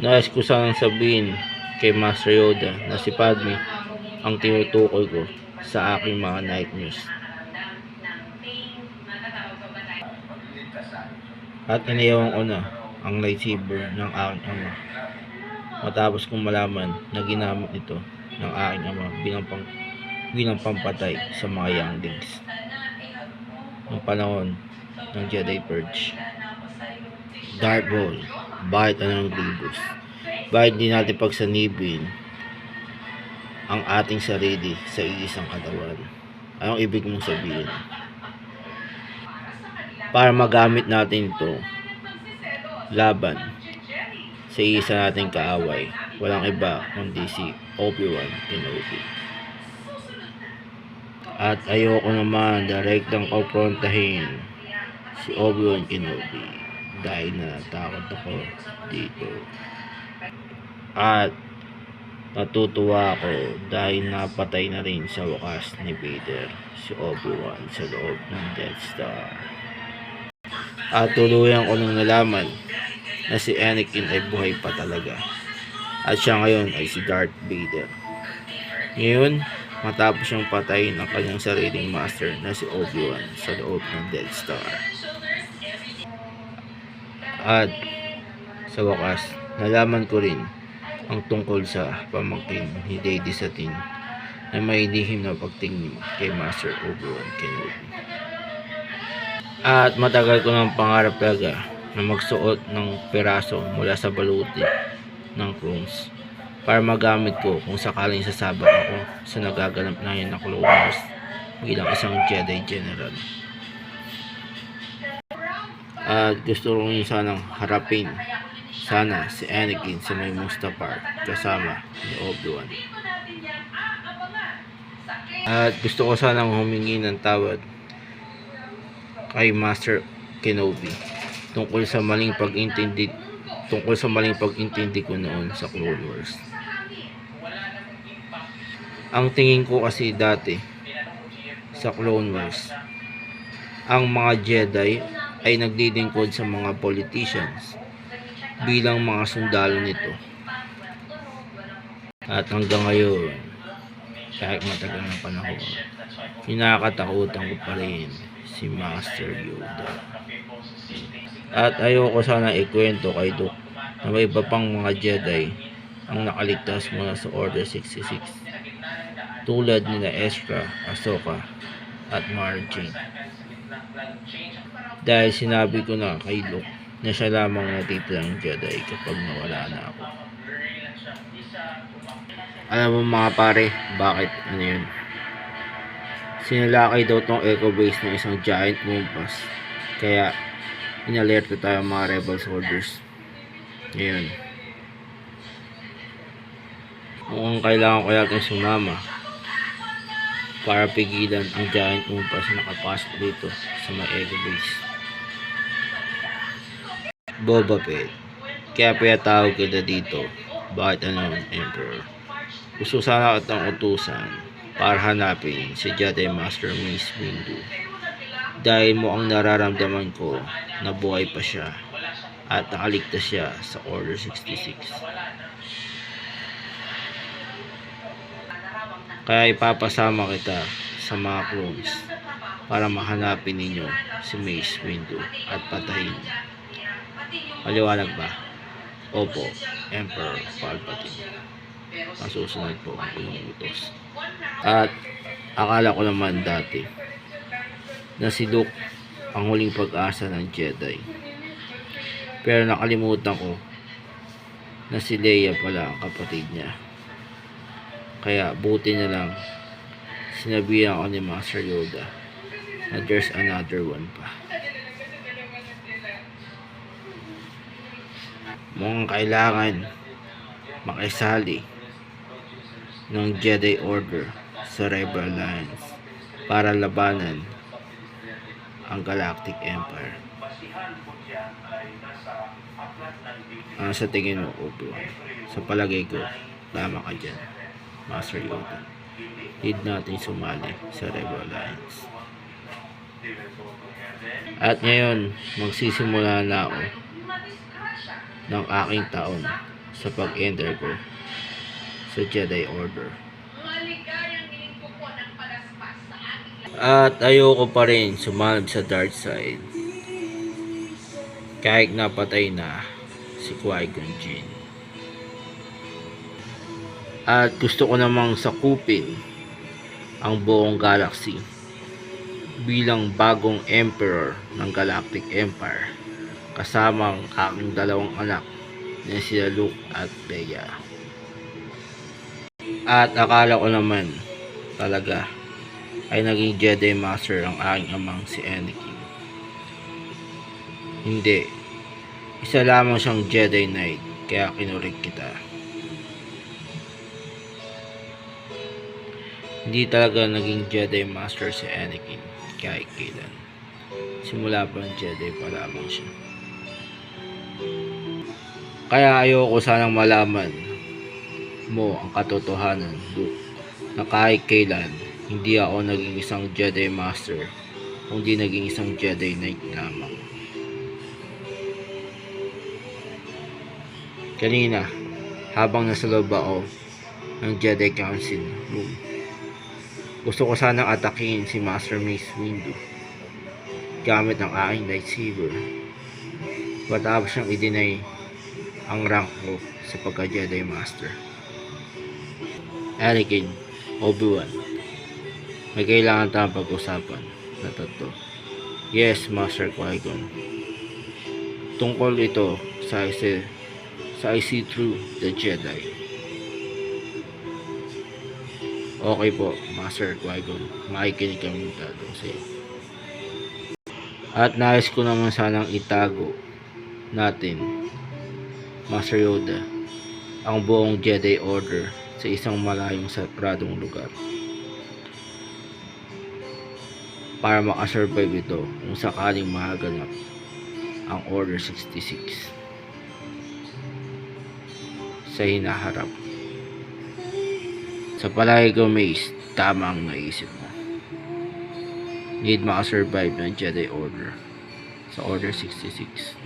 Nais ko sanang sabihin kay Master Yoda na si Padme ang tinutukoy ko sa aking mga night news. At iniwan ko na ang lightsaber ng aking ama matapos kong malaman na ginamit ito ng aking ama bilang pampatay sa mga younglings noong panahon ng Jedi Purge. Darth Maul, bakit anong Grievous? Bakit di natin pagsanibin ang ating sarili sa isang katawan? Anong ibig mong sabihin? Para magamit natin ito laban sa isa nating kaaway, walang iba kundi si Obi-Wan Kenobi. At ayoko naman direktang komprontahin si Obi-Wan Kenobi dahil natakot ako dito. At natutuwa ako dahil napatay na rin sa wakas ni Vader si Obi-Wan sa loob ng Death Star. At tuluyan ko nang nalaman na si Anakin ay buhay pa talaga. At siya ngayon ay si Darth Vader. Ngayon, matapos siyang patayin ang kanyang sariling master na si Obi-Wan sa loob ng Death Star. At sa wakas, nalaman ko rin ang tungkol sa pamangkin ni Lady Satin na may lihim na pagtingin kay Master Obi-Wan Kenobi. At matagal ko ng pangarap talaga na magsuot ng piraso mula sa baluti ng clones para magamit ko kung sakaling sasabak ako sa nagaganap na yun na Clone Wars bilang isang Jedi General. At gusto ko rin sanang harapin sana si Anakin sa may Mustafar kasama ni Obi-Wan. At gusto ko sanang humingi ng tawad kay Master Kenobi tungkol sa maling pag-intindi ko noon sa Clone Wars. Ang tingin ko kasi dati sa Clone Wars, ang mga Jedi ay naglilingkod sa mga politicians bilang mga sundalo nito. At hanggang ngayon, kahit matagal na panahon, kinakatakutan ko pa rin si Master Yoda. At ayoko sana ikwento kay Duke na may iba pang mga Jedi ang nakaligtas mula sa Order 66 tulad nila Ezra, Ahsoka at Mara Jade. Dahil sinabi ko na kay Luke na siya lamang natitirang Jedi kapag nawala na ako. Alam mo mga pare, bakit ano yun? Sinalakay daw tong echo base ng isang giant moonpass. Kaya inalerto tayo mga rebel soldiers. Ngayon, mukhang kailangan ko natin sumama para pigilan ang giant moonpass na nakapasok dito sa may echo base. Boba Fett, kaya pinatawag kita dito. Bakit ano, Emperor? Gusto sana kitang utusan para hanapin si Jedi Master Mace Windu dahil mo ang nararamdaman ko na buhay pa siya at nakaligtas siya sa Order 66. Kaya ipapasama kita sa mga clones para mahanapin ninyo si Mace Windu at patayin. Maliwanag ba? Opo, Emperor Palpatine. Ang susunod po ang inuutos. At akala ko naman dati na si Luke ang huling pag-asa ng Jedi. Pero nakalimutan ko na si Leia pala ang kapatid niya. Kaya buti na lang sinabihan ako ni Master Yoda na there's another one pa. Mukhang kailangan makisali ng Jedi Order sa Rebel Alliance para labanan ang Galactic Empire. Ano sa tingin mo, Obi-Wan? Sa palagay ko, tama ka dyan, Master Yoda. Need natin sumali sa Rebel Alliance. At ngayon, magsisimula na ako ng aking taon sa pag-enter ko sa Jedi Order. At ayoko pa rin sumalib sa dark side kahit napatay na si Qui-Gon Jinn. At gusto ko namang sakupin ang buong galaxy bilang bagong emperor ng Galactic Empire kasama ang aking dalawang anak na sila Luke at Leia. At akala ko naman talaga ay naging Jedi Master ang aking amang si Anakin. Hindi. Isa lamang siyang Jedi Knight kaya kinurik kita. Hindi talaga naging Jedi Master si Anakin kahit kailan. Simula pa ng Jedi pa lamang siya. Kaya ayoko sanang malaman mo ang katotohanan, Luke, na kahit kailan hindi ako naging isang Jedi Master, kundi naging isang Jedi Knight lamang. Kanina, habang nasa loob ako ng Jedi Council room, gusto ko sanang atakihin si Master Mace Windu gamit ang aking lightsaber. Matapos siyang i-deny ang rank ko sa pagka-Jedi Master. Anakin, Obi-Wan, may kailangan tayong pag-usapan na tatlo. Yes, Master Qui-Gon. Tungkol ito sa I see through the Jedi. Okay po, Master Qui-Gon. Makikinig kami ng tanong sa iyo. At nais ko naman sanang itago natin, Master Yoda, ang buong Jedi Order sa isang malayong sakradong lugar para makasurvive ito kung sakaling mahaganap ang Order 66 sa hinaharap. Sa palagi ko, Mace, tama ang naisip mo. Need makasurvive ng Jedi Order sa Order 66.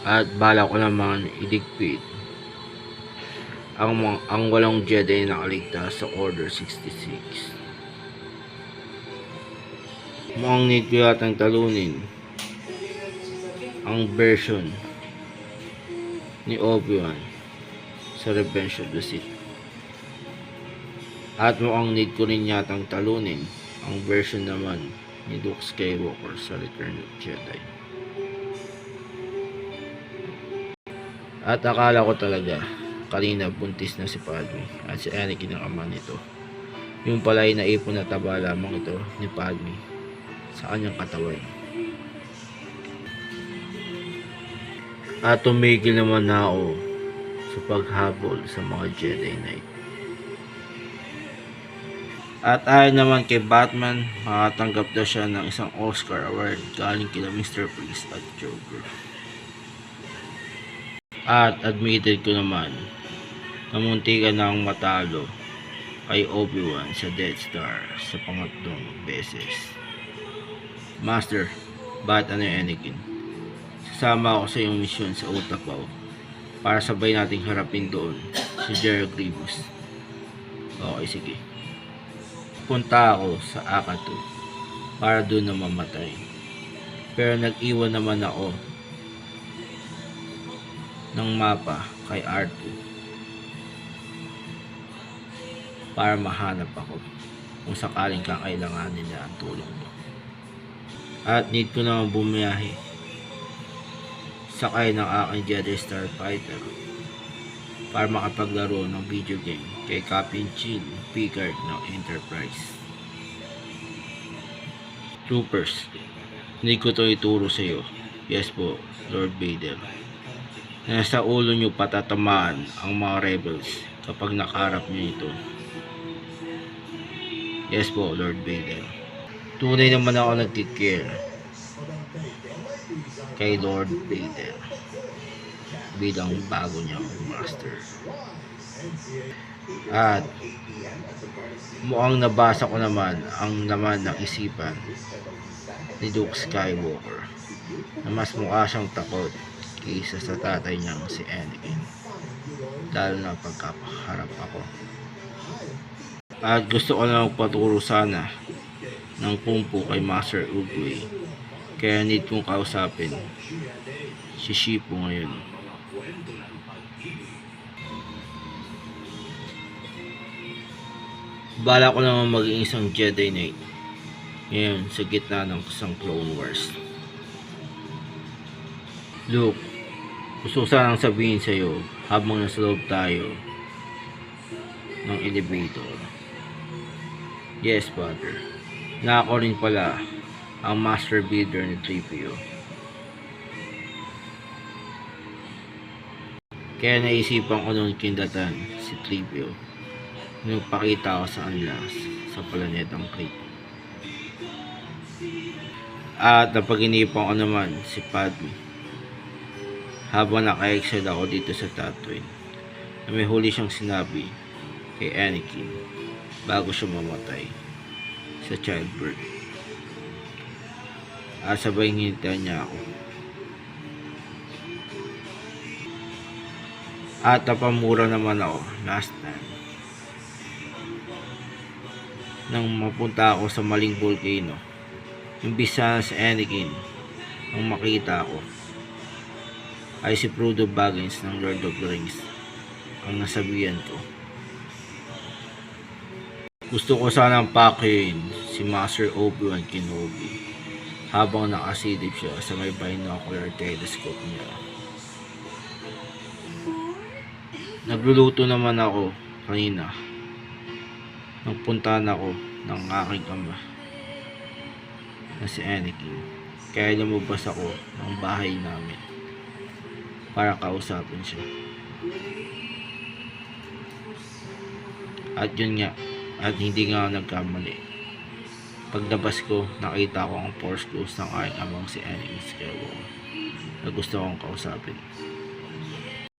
At bala ko naman iligpit ang walong Jedi na nakaligtas sa Order 66. Mukhang need ko yatang talunin ang version ni Obi-Wan sa Revenge of the Sith. At mukhang need ko rin yatang talunin ang version naman ni Luke Skywalker sa Return of Jedi. At akala ko talaga kanina buntis na si Padme at si Anakin ang ama nito. Yung pala ay naipon na taba lamang ito ni Padme sa kanyang katawan. At tumigil naman na ako sa paghabol sa mga Jedi Knight. At ayon naman kay Batman, makatanggap daw siya ng isang Oscar Award galing kina Mr. Freeze at Joker. At admitted ko naman na muntikan na ang matalo kay Obi-Wan sa Death Star sa pangatlong beses. Master, bakit ano yung Anakin? Sasama ako sa iyong misyon sa Utapau para sabay nating harapin doon si General Grievous. Okay, sige. Punta ako sa Akatu para doon na mamatay. Pero nag-iwan naman ako ng mapa kay R2 para mahanap ako kung sakaling kakailanganin niya ang tulong mo. At need ko naman bumiyahe sakay ng aking Jedi Starfighter para makapaglaro ng video game kay Captain Chill Picard ng Enterprise. Troopers, hindi ko to ituro sa iyo. Yes po, Lord Vader. Nasa ulo nyo patatamaan ang mga rebels kapag nakaharap nyo ito. Yes po, Lord Vader. Tunay naman ako nagkikare kay Lord Vader bilang bago niyang master. At mukhang nabasa ko naman ang laman ng isipan ni Luke Skywalker na mas mukha siyang takot kaysa sa tatay niyang si Anakin. lalo na pagkaharap ako. At gusto ko na magpaturo sana ng Kung Fu kay Master Oogway, kaya need kong kausapin si Shifu ngayon. Bala ko naman maging isang Jedi Knight ngayon sa gitna ng isang Clone Wars. Luke, gusto ko sanang sabihin sa'yo habang nasa loob tayo ng elevator. Yes, Father. Na ako rin pala ang master builder ni 3PO. Kaya naisipan ko noon kindatan si 3PO nung pakita ko sa kanila sa planetang Krayt. At napag-inipan ko naman si Padme habang naka-exile ako dito sa Tatooine na may huli siyang sinabi kay Anakin bago siya mamatay sa childbirth. At sabay hinintay niya ako. At napamura naman ako last time nang mapunta ako sa maling volcano. Imbis sana si Anakin ang makita ko ay si Frodo Baggins ng Lord of the Rings ang nasabihan ko. Gusto ko sanang pakihin si Master Obi-Wan Kenobi habang nakasilip siya sa may binocular telescope niya. Nagluluto naman ako kanina. Nagpuntahan ako ng aking ama na si Anakin, kaya lumabas ako ng bahay namin para kausapin siya. At yun nga, at hindi nga ako nagkamali. Paglabas ko, nakita ko ang Force Ghost ng aking amang si Anakin Skywalker na gusto kong kausapin.